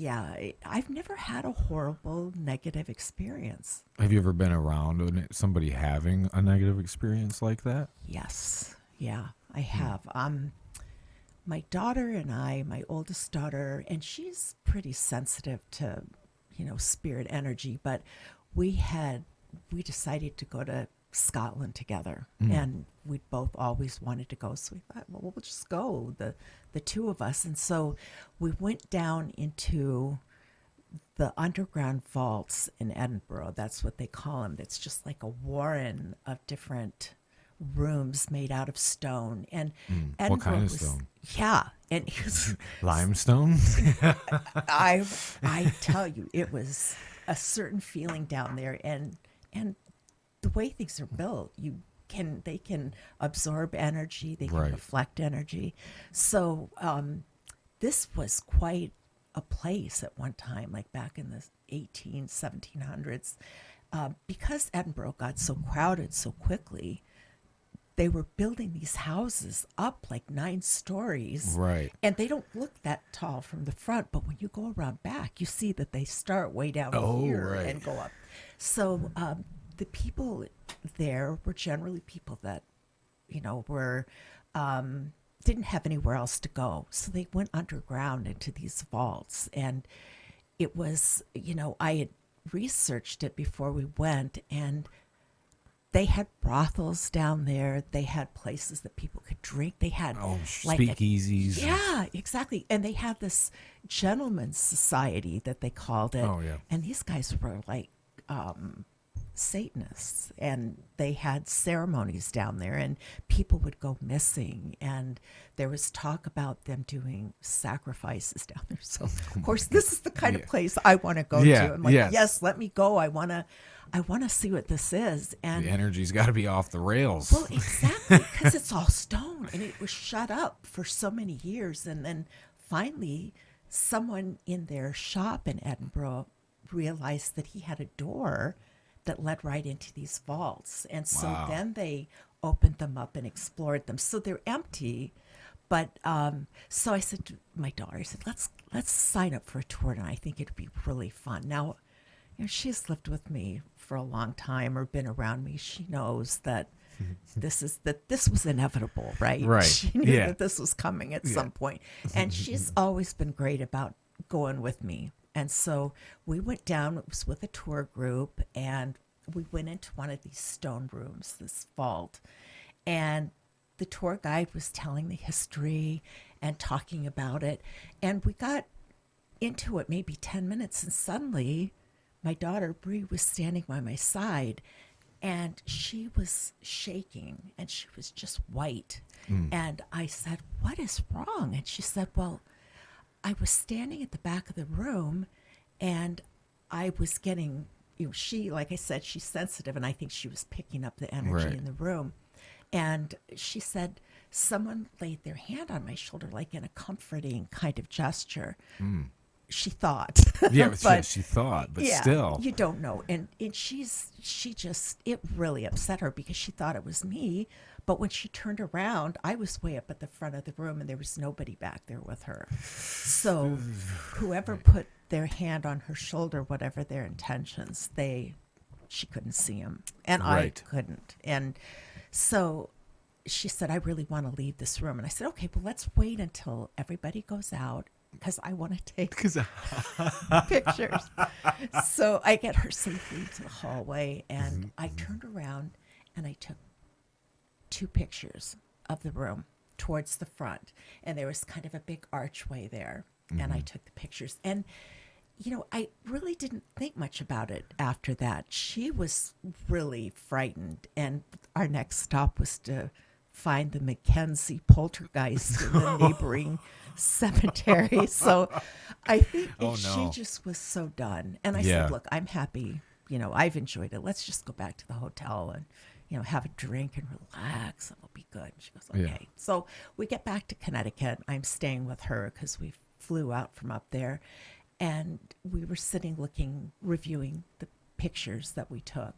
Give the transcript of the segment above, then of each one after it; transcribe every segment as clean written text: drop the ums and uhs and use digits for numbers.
yeah, I've never had a horrible negative experience. Have you ever been around somebody having a negative experience like that? Yes, yeah, I Hmm. have. My daughter and I, my oldest daughter, and she's pretty sensitive to, spirit energy, but we had, we decided to go to Scotland together, Hmm. and we'd both always wanted to go. So we thought, well, we'll just go, the two of us. And so we went down into the underground vaults in Edinburgh. That's what they call them. It's just like a warren of different rooms made out of stone. And What kind Edinburgh of was, stone? yeah. And it was, Limestone? I, I tell you, it was a certain feeling down there. And the way things are built, they can absorb energy, they can Right. reflect energy. So this was quite a place at one time, like back in the 1700s. Because Edinburgh got so crowded so quickly, they were building these houses up like 9 stories, Right. and they don't look that tall from the front, but when you go around back you see that they start way down Oh, here right. and go up. So the people there were generally people that were didn't have anywhere else to go, so they went underground into these vaults. And it was, I had researched it before we went, and they had brothels down there. They had places that people could drink. They had Oh, like a, speakeasies. yeah, exactly. And they had this gentleman's society that they called it. Oh, yeah. And these guys were like Satanists, and they had ceremonies down there, and people would go missing, and there was talk about them doing sacrifices down there. So of course this is the kind of Yeah. place I want to go Yeah. to. I'm like, Yes. yes, let me go. I want to see what this is. The And energy's got to be off the well, rails. exactly, because it's all stone and it was shut up for so many years. And then finally, someone in their shop in Edinburgh realized that he had a door that led right into these vaults. And so Wow. then they opened them up and explored them. So they're empty. But so I said to my daughter, I said, let's sign up for a tour, and I think it'd be really fun. Now, she's lived with me for a long time or been around me. She knows that this was inevitable, right? Right. She knew Yeah. that this was coming at Yeah. some point. And she's always been great about going with me. And so we went down, it was with a tour group, and we went into one of these stone rooms, this vault. And the tour guide was telling the history and talking about it. And we got into it maybe 10 minutes, and suddenly my daughter Bree was standing by my side, and she was shaking and she was just white. And I said, "What is wrong?" And she said, "Well, I was standing at the back of the room, and I was getting, she, like I said, she's sensitive, and I think she was picking up the energy Right. in the room." And she said, someone laid their hand on my shoulder, like in a comforting kind of gesture. She thought, Yeah, but she thought, but yeah, still. you don't know. And she just, it really upset her because she thought it was me. But when she turned around, I was way up at the front of the room and there was nobody back there with her. So whoever put their hand on her shoulder, whatever their intentions, she couldn't see them, and I Right. couldn't. And so she said, "I really want to leave this room." And I said, "Okay, but let's wait until everybody goes out because I want to take Because pictures." So I get her safely to the hallway, and I turned around and I took 2 pictures of the room towards the front. And there was kind of a big archway there. And I took the pictures. And, I really didn't think much about it after that. She was really frightened. And our next stop was to find the Mackenzie poltergeist in the neighboring cemetery. So I think Oh, she no. just was so done. And I Yeah. said, "Look, I'm happy. I've enjoyed it. Let's just go back to the hotel and, have a drink and relax. It'll be good." She goes, Yeah. "Okay." So we get back to Connecticut. I'm staying with her because we flew out from up there. And we were sitting reviewing the pictures that we took.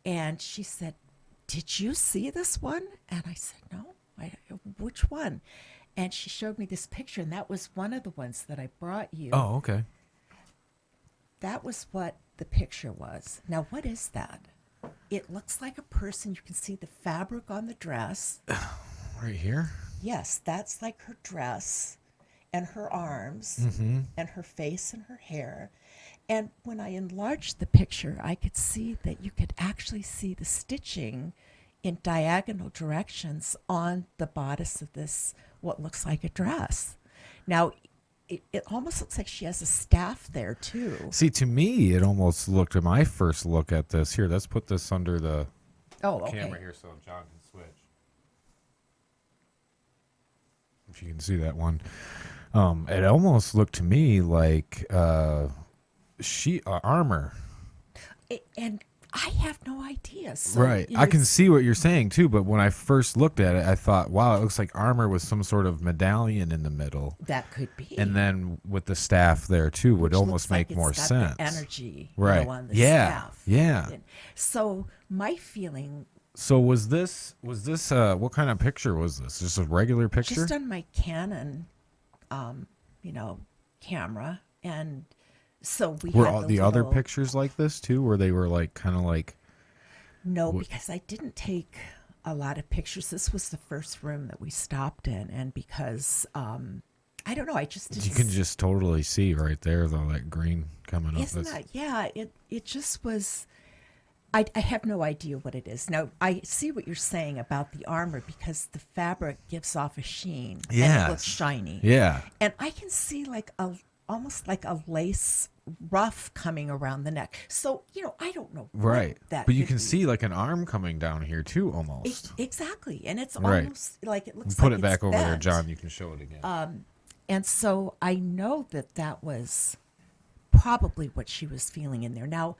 And she said, "Did you see this one?" And I said, "No." Which one?" And she showed me this picture, and that was one of the ones that I brought you. Oh, okay. That was what the picture was. Now, what is that? It looks like a person. You can see the fabric on the dress. Right here? Yes, that's like her dress and her arms and her face and her hair. And when I enlarged the picture, I could see that you could actually see the stitching in diagonal directions on the bodice of this, what looks like a dress. Now, it almost looks like she has a staff there too. See, to me, it almost looked at my first look at this. Here, let's put this under the camera here so John can switch. If you can see that one. It almost looked to me like armor. And I have no idea. So, Right. I can see what you're saying too, but when I first looked at it, I thought, wow, it looks like armor with some sort of medallion in the middle. That could be. And then with the staff there too would almost make more sense. The energy, right? On the staff. Yeah. So my feeling. So was this what kind of picture was this? Just a regular picture? Just on my Canon, camera, and so we were had all the other pictures like this too, where they were like kind of like. No, because I didn't take a lot of pictures. This was the first room that we stopped in, and because I don't know, I just didn't. You can just totally see right there though that green coming up. Isn't that? Yeah, it just was. I have no idea what it is. Now, I see what you're saying about the armor because the fabric gives off a sheen. Yeah. And it looks shiny. Yeah. And I can see almost like a lace ruff coming around the neck. So, I don't know. Right. That but you could can be. see like an arm coming down here too almost. Exactly. And it's Right. almost like it looks Put like it back it's over there, bent. John. You can show it again. And so I know that was probably what she was feeling in there. Now,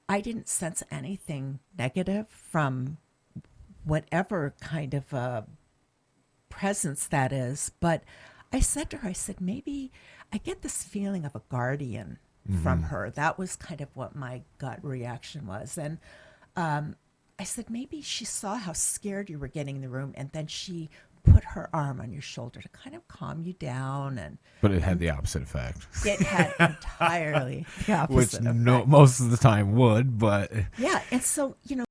I didn't sense anything negative from whatever kind of a presence that is. But I said to her, maybe I get this feeling of a guardian from her. That was kind of what my gut reaction was. And I said, maybe she saw how scared you were getting in the room, and then she put her arm on your shoulder to kind of calm you down. But it had the opposite effect. It had entirely the opposite Which effect. most of the time would, but Yeah, and so,